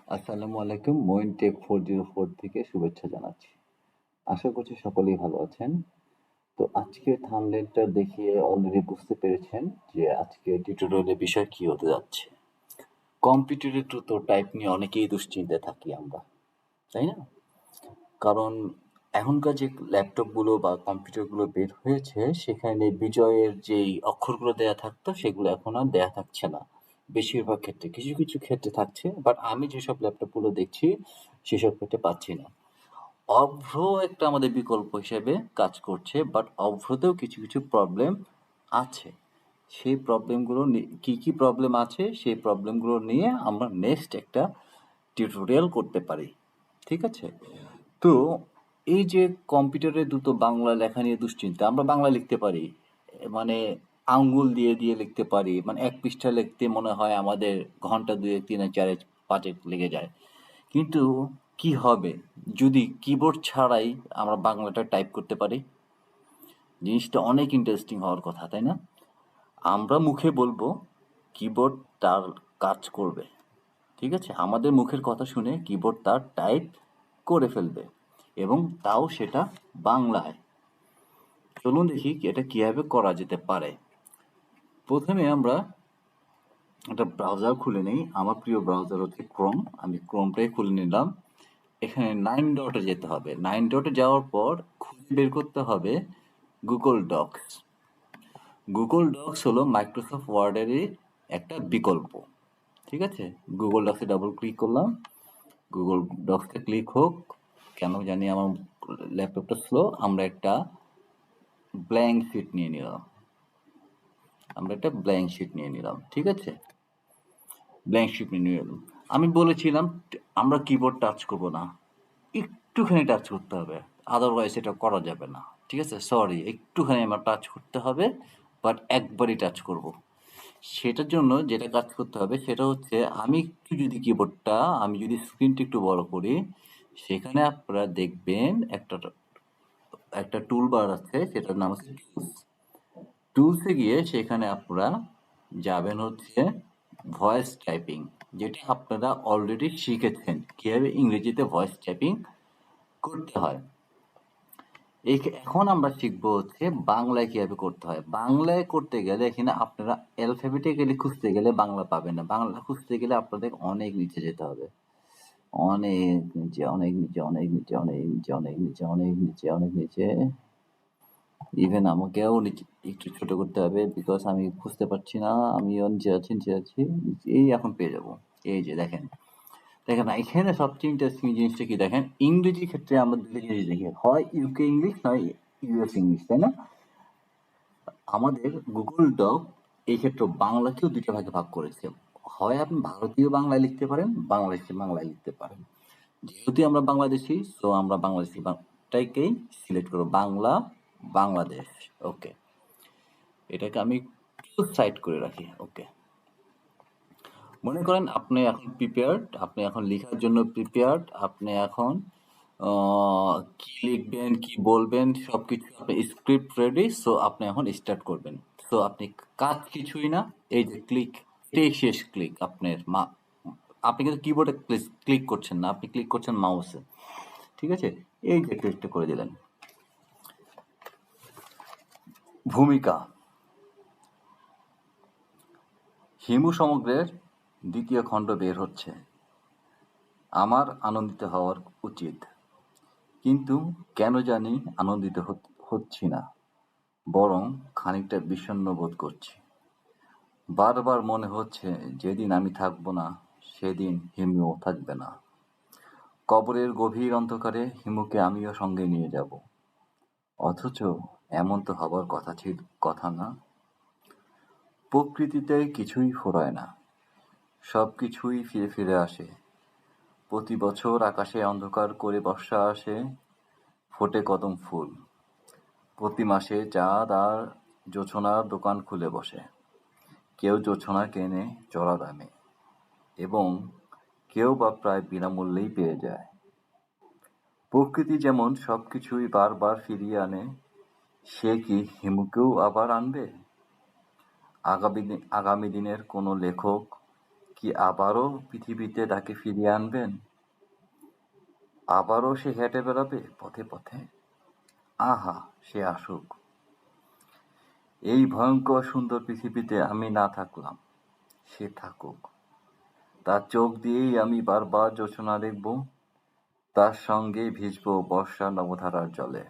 আসসালামু আলাইকুম। mointech 404 থেকে শুভেচ্ছা জানাচ্ছি। আশা করছি সকলেই ভালো আছেন। তো আজকের থাম্বনেইলটা দেখে অলরেডি বুঝতে পেরেছেন যে আজকের টিউটোরিয়ালের বিষয় কি হতে যাচ্ছে। কম্পিউটারের দ্রুত টাইপ নিয়ে অনেকেই দুশ্চিন্তায় থাকি আমরা, তাই না? কারণ এখনকার যে ল্যাপটপগুলো বা কম্পিউটারগুলো বের হয়েছে সেখানে বিজয়ের যেই অক্ষরগুলো দেয়া থাকতো সেগুলো এখন আর দেয়া থাকছে না। বেশিরভাগ ক্ষেত্রে কিছু, কিছু ক্ষেত্রে থাকছে, বাট আমি যেসব ল্যাপটপগুলো দেখছি সেসব ক্ষেত্রে পাচ্ছি না। অভ্র একটা আমাদের বিকল্প হিসেবে কাজ করছে, বাট অভ্রতেও কিছু, কিছু প্রবলেম আছে। সেই প্রবলেমগুলো কি, কি প্রবলেম আছে সেই প্রবলেমগুলো নিয়ে আমরা নেক্সট একটা টিউটোরিয়াল করতে পারি। ঠিক আছে? তো এই যে কম্পিউটারে দ্রুত বাংলা লেখা নিয়ে দুশ্চিন্তা, আমরা বাংলা লিখতে পারি, মানে আঙ্গুল দিয়ে দিয়ে লিখতে পারি, মানে এক পৃষ্ঠা লিখতে মনে হয় আমাদের ঘন্টা 2 3 4 5 লেগে যায়। কিন্তু কি হবে যদি কিবোর্ড ছাড়াই আমরা বাংলাটা টাইপ করতে পারি? জিনিসটা অনেক ইন্টারেস্টিং হওয়ার কথা, তাই না? আমরা মুখে বলবো, কিবোর্ড তার কাজ করবে। ঠিক আছে, আমাদের মুখের কথা শুনে কিবোর্ড তার টাইপ করে ফেলবে, এবং তাও সেটা বাংলায়। চলুন দেখি এটা কিভাবে করা যেতে পারে। প্রথমে আমরা একটা ব্রাউজার খুলে নেই। আমার প্রিয় ব্রাউজার হচ্ছে ক্রোম। আমি ক্রোমটাই খুলে নিলাম। এখানে 9 ডটে যেতে হবে। 9 ডটে যাওয়ার পর খুঁজে বের করতে হবে গুগল ডক্স। গুগল ডক্স হলো মাইক্রোসফট ওয়ার্ডেরই একটা বিকল্প। ঠিক আছে, গুগল ডক্সে ডাবল ক্লিক করলাম। গুগল ডক্সে ক্লিক হোক, কেন জানি আমার ল্যাপটপটা স্লো। আমরা একটা ব্ল্যাঙ্ক শিট নিয়ে নিলাম। ঠিক আছে, ব্ল্যাঙ্ক শিট নিয়ে নিলাম। আমি বলেছিলাম আমরা কিবোর্ড টাচ করব না, একটুখানি টাচ করতে হবে, আদারওয়াইজ এটা করা যাবে না। ঠিক আছে, সরি, একটুখানি আমার টাচ করতে হবে, বাট একবারই টাচ করব। সেটার জন্য যেটা কাজ করতে হবে সেটা হচ্ছে, আমি একটু যদি কিবোর্ডটা, আমি যদি স্ক্রিনটা একটু বড় করি, সেখানে আপনারা দেখবেন একটা একটা টুল বার আছে, সেটার নাম হচ্ছে টুলস। টুলসে গিয়ে সেখানে আপনারা যাবেন হচ্ছে ভয়েস টাইপিং, যেটা আপনারা অলরেডি শিখেছেন কিভাবে ইংরেজিতে ভয়েস টাইপিং করতে হয়। এখন আমরা শিখবো হচ্ছে বাংলায় কিভাবে করতে হয়। বাংলায় করতে গেলে এখানে আপনারা অ্যালফাবেটিক্যালি খুঁজতে গেলে বাংলা পাবেন না। বাংলা খুঁজতে গেলে আপনাদের অনেক নিচে যেতে হবে, অনেক নিচে, অনেক নিচে, অনেক নিচে, অনেক নিচে, অনেক নিচে, অনেক নিচে, অনেক নিচে। ইভেন আমাকেও একটু ছোট করতে হবে, বিকজ আমি বুঝতে পারছি না। আমিও নিচে আছি। এই এখন পেয়ে যাব। এই যে দেখেন, দেখেন এখানে সবচেয়ে ইন্টারেস্টিং জিনিসটা কি দেখেন, ইংরেজি ক্ষেত্রে আমরা দুটো জিনিস দেখি, হয় ইউকে ইংলিশ, নয় ইউএস ইংলিশ, তাই না? আমাদের গুগল ডক এই ক্ষেত্রে বাংলাকেও দুটো ভাগে ভাগ করেছে। হয় আপনি ভারতীয় বাংলায় লিখতে পারেন, বাংলাদেশি বাংলায় লিখতে পারেন। যেহেতু আমরা বাংলাদেশি, সো আমরা বাংলাদেশি টাইকেই সিলেক্ট করবো, বাংলা, বাংলাদেশ। ওকে, এটাকে আমি একটু সাইড করে রাখি। ওকে, মনে করেন আপনি এখন প্রিপেয়ার্ড, আপনি এখন লেখার জন্য প্রিপেয়ার্ড, আপনি এখন কি লিখবেন, কি বলবেন, সবকিছু আপনি স্ক্রিপ্ট রেডি। সো আপনি এখন স্টার্ট করবেন। সো আপনি কাজ কিছুই না, এই যে ক্লিক, এটাই শেষ ক্লিক আপনার। আপনি কিন্তু কিবোর্ডে ক্লিক করছেন না, আপনি ক্লিক করছেন মাউসে। ঠিক আছে, এই যে ক্লিকটা করে দিলেন। ভূমিকা, হিমু সমগ্রের দ্বিতীয় খণ্ড বের হচ্ছে। আমার আনন্দিত হওয়ার উচিত, কিন্তু কেন জানি আনন্দিত হচ্ছি না, বরং খানিকটা বিষণ্ণ বোধ করছি। বারবার মনে হচ্ছে যেদিন আমি থাকবো না সেদিন হিমুও থাকবে না। কবরের গভীর অন্ধকারে হিমুকে আমিও সঙ্গে নিয়ে যাব। অথচ এমন তো হবার কথা না। প্রকৃতিতে কিছুই ফুরায় না, সব কিছুই ফিরে ফিরে আসে। প্রতি বছর আকাশে অন্ধকার করে বর্ষা আসে, ফোটে কদম ফুল। প্রতি মাসে চাঁদ আর জোছনার দোকান খুলে বসে। কেউ জোছনা কেনে চড়া দামে, এবং কেউ বা প্রায় বিনামূল্যেই পেয়ে যায়। প্রকৃতি যেমন সবকিছুই বারবার ফিরিয়ে আনে, সে কি হিমুকেও আবার আনবে? আগামী দিনের কোনো লেখক কি আবারও পৃথিবীতে তাকে ফিরিয়ে আনবেন? আবারও সে হেঁটে বেড়াবে পথে পথে? আহা, সে আসুক। এই ভয়ঙ্কর সুন্দর পৃথিবীতে আমি না থাকলাম, সে থাকুক। তার চোখ দিয়েই আমি বারবার জোছনা দেখব, তার সঙ্গে ভিজব বর্ষার নবধারার জলে।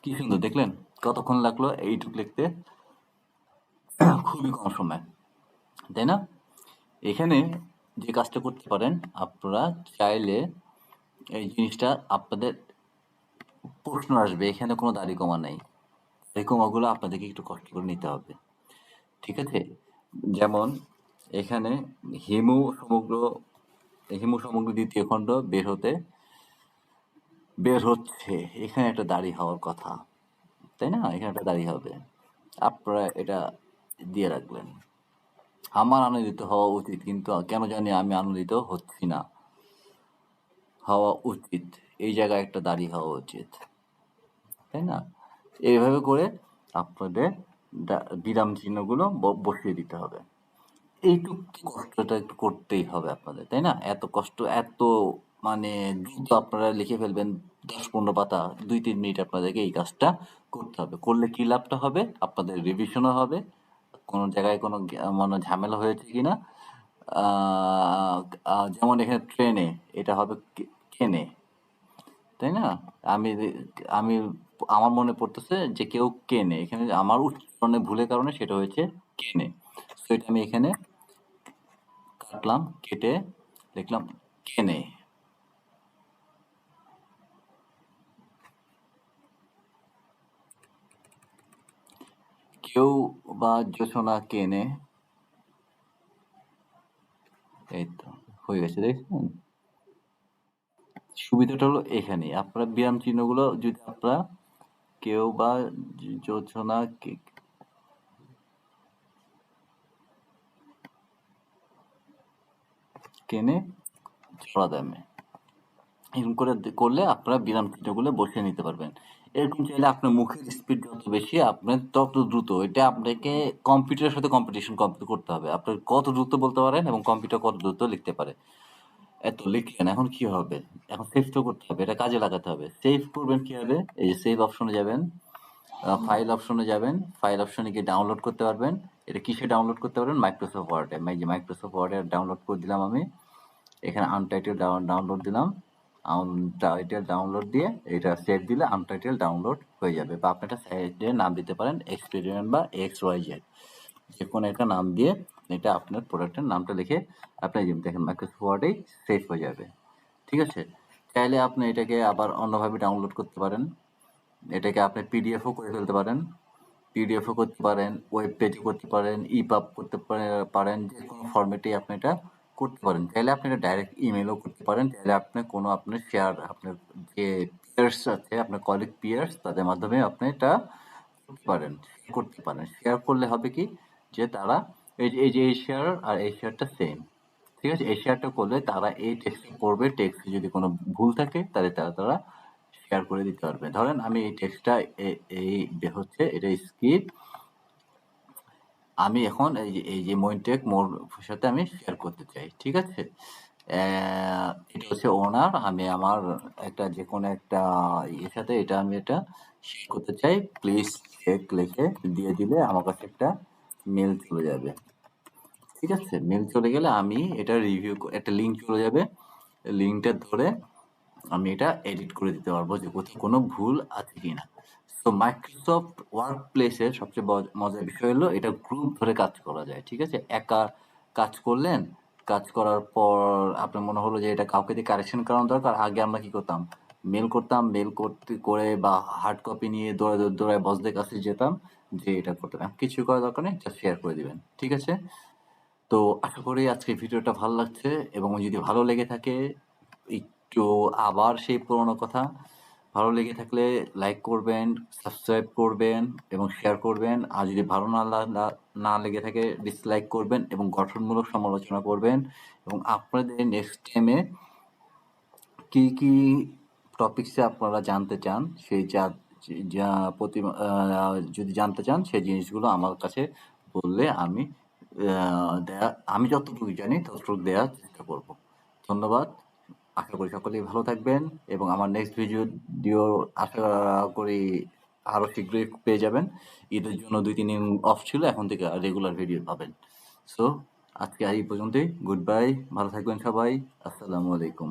কি সুন্দর দেখলেন? কতক্ষণ লাগলো এইটুক লিখতে? খুবই কম সময়, তাই না? এখানে যে কাজটা করতে পারেন, আপনারা চাইলে এই জিনিসটা আপনাদের প্রশ্ন আসবে, এখানে কোনো দাড়ি কমা নাই, এই কমাগুলো আপনাদেরকে একটু কষ্ট করে নিতে হবে, ঠিক আছে? যেমন এখানে হিমু সমগ্র হিমু সমগ্র দ্বিতীয় খণ্ড বের হচ্ছে, এখানে একটা দাড়ি হওয়ার কথা, তাই না? এখানে একটা দাড়ি হবে, আপনারা এটা দিয়ে রাখলেন। আমার আনন্দিত হওয়া উচিত, কিন্তু কেন জানি আমি আনন্দিত হচ্ছি না। হওয়া উচিত, এই জায়গায় একটা দাড়ি হওয়া উচিত, তাই না? এইভাবে করে আপনাদের বিরাম চিহ্নগুলো বসিয়ে দিতে হবে। এইটুকু কষ্টটা একটু করতেই হবে আপনাদের, তাই না? এত কষ্ট, এত মানে দ্রুত আপনারা লিখে ফেলবেন 10-15 পাতা, 2-3 মিনিট আপনাদেরকে এই কাজটা করতে হবে। করলে কি লাভটা হবে? আপনাদের রিভিশনও হবে, কোনো জায়গায় কোনো মানে ঝামেলা হয়েছে কিনা। যেমন এখানে ট্রেনে, এটা হবে কেনে, তাই না? আমি আমি আমার মনে পড়তেছে যে কেউ কেনে, এখানে আমার উচ্চারণে ভুলের কারণে সেটা হয়েছে কেনে। তো এটা আমি এখানে কাটলাম, কেটে লিখলাম কেনে। কেউ বা জোছনা কেনে, এই তো হয়ে গেছে, দেখছেন? সুবিধাটা হলো এখানে আপনারা বিরাম চিহ্নগুলো যদি আপনারা কেউ বা জোছনা কেনে ছড়া দামে, এরকম করে করলে আপনারা বিরাম চিহ্নগুলো বসিয়ে নিতে পারবেন। এরকম চাইলে আপনার মুখের স্পিড যত বেশি আপনার তত দ্রুত, এটা আপনাকে কম্পিউটারের সাথে কম্পিটিশন করতে হবে, আপনার কত দ্রুত বলতে পারেন এবং কম্পিউটার কত দ্রুত লিখতে পারে। এত লিখলেন, এখন কি হবে? এখন সেভ তো করতে হবে, এটা কাজে লাগাতে হবে। সেভ করবেন কিভাবে? এই যে সেভ অপশনে যাবেন, ফাইল অপশনে যাবেন, ফাইল অপশনে গিয়ে ডাউনলোড করতে পারবেন। এটা কিসে ডাউনলোড করতে পারবেন? মাইক্রোসফট ওয়ার্ডে। এই যে মাইক্রোসফট ওয়ার্ডে ডাউনলোড করে দিলাম আমি, এখানে আনটাইটেল ডাউনলোড দিলাম, আনটাইটেল ডাউনলোড দিয়ে এটা সেভ দিলে আনটাইটেল ডাউনলোড হয়ে যাবে। বা আপনি একটা সাইটের নাম দিতে পারেন, এক্সপেরিমেন্ট বা XYZ, যে কোনো একটা নাম দিয়ে এটা আপনার প্রোডাক্টের নামটা লিখে আপনি দেখেন মাইক্রোসফট ওয়ার্ডেই সেভ হয়ে যাবে, ঠিক আছে? চাইলে আপনি এটাকে আবার অন্যভাবে ডাউনলোড করতে পারেন, এটাকে আপনি পিডিএফও করে ফেলতে পারেন, পিডিএফও করতে পারেন, ওয়েব পেজও করতে পারেন, ইপাব করতে পারেন, যে কোনো ফরম্যাটেই আপনি এটা করতে পারেন। চাইলে আপনি এটা ডাইরেক্ট ইমেলও করতে পারেন, চাইলে আপনি কোনো আপনার শেয়ার, আপনার যে পিয়ার্স আছে, আপনার কলিগ পিয়ার্স, তাদের মাধ্যমে আপনি এটা করতে পারেন। শেয়ার করলে হবে কি, যে তারা এই যে এই শেয়ার আর এই শেয়ারটা সেম, ঠিক আছে? এই শেয়ারটা করলে তারা এই টেক্সটটা পড়বে, টেক্সটে যদি কোনো ভুল থাকে তাহলে তারা শেয়ার করে দিতে পারবে। ধরেন আমি এই টেক্সটটা এই হচ্ছে এটা স্কিপ, আমি এখন এই যে মইনটেক মোর সাথে আমি শেয়ার করতে চাই, ঠিক আছে? এটা হচ্ছে ওনার, আমি আমার একটা যে কোনো একটা ইয়ের সাথে আমি এটা শেয়ার করতে চাই, প্লিজ চেক লিখে দিয়ে দিলে আমার কাছে একটা মেল চলে যাবে, ঠিক আছে? মেল চলে গেলে আমি এটা রিভিউ, একটা লিঙ্ক চলে যাবে, লিঙ্কটা ধরে আমি এটা এডিট করে দিতে পারবো যে কোথাও কোনো ভুল আছে কিনা। তো মাইক্রোসফট ওয়ার্ক প্লেসের সবচেয়ে মজার বিষয় হলো এটা গ্রুপ ধরে কাজ করা যায়, ঠিক আছে? একা কাজ করলেন, কাজ করার পর আপনার মনে হলো যে এটা কাউকে দিয়ে কারেকশন করানো দরকার। আগে আমরা কি করতাম? মেল করতাম, মেল করতে করে বা হার্ড কপি নিয়ে দৌড়ায় বসদের কাছে যেতাম যে এটা করতে হবে। কিছু করার দরকার নেই, জাস্ট শেয়ার করে দিবেন, ঠিক আছে? তো আশা করি আজকে ভিডিওটা ভালো লাগছে, এবং যদি ভালো লেগে থাকে, একটু আবার সেই পুরোনো কথা, ভালো লেগে থাকলে লাইক করবেন, সাবস্ক্রাইব করবেন এবং শেয়ার করবেন। আর যদি ভালো না লেগে থাকে ডিসলাইক করবেন এবং গঠনমূলক সমালোচনা করবেন, এবং আপনাদের নেক্সট টাইমে কি টপিকসে আপনারা জানতে চান সেই যা প্রতি যদি জানতে চান সেই জিনিসগুলো আমার কাছে বললে আমি আমি যতটুকু জানি ততটুকু দেওয়ার চেষ্টা করব। ধন্যবাদ। আশা করি সকলেই ভালো থাকবেন এবং আমার নেক্সট ভিডিও আশা করি আরো শীঘ্রই পেয়ে যাবেন। ঈদের জন্য 2-3 দিন অফ ছিল, এখন থেকে রেগুলার ভিডিও পাবেন। সো আজকে এই পর্যন্তই। গুড বাই, ভালো থাকবেন সবাই। আসসালামু আলাইকুম।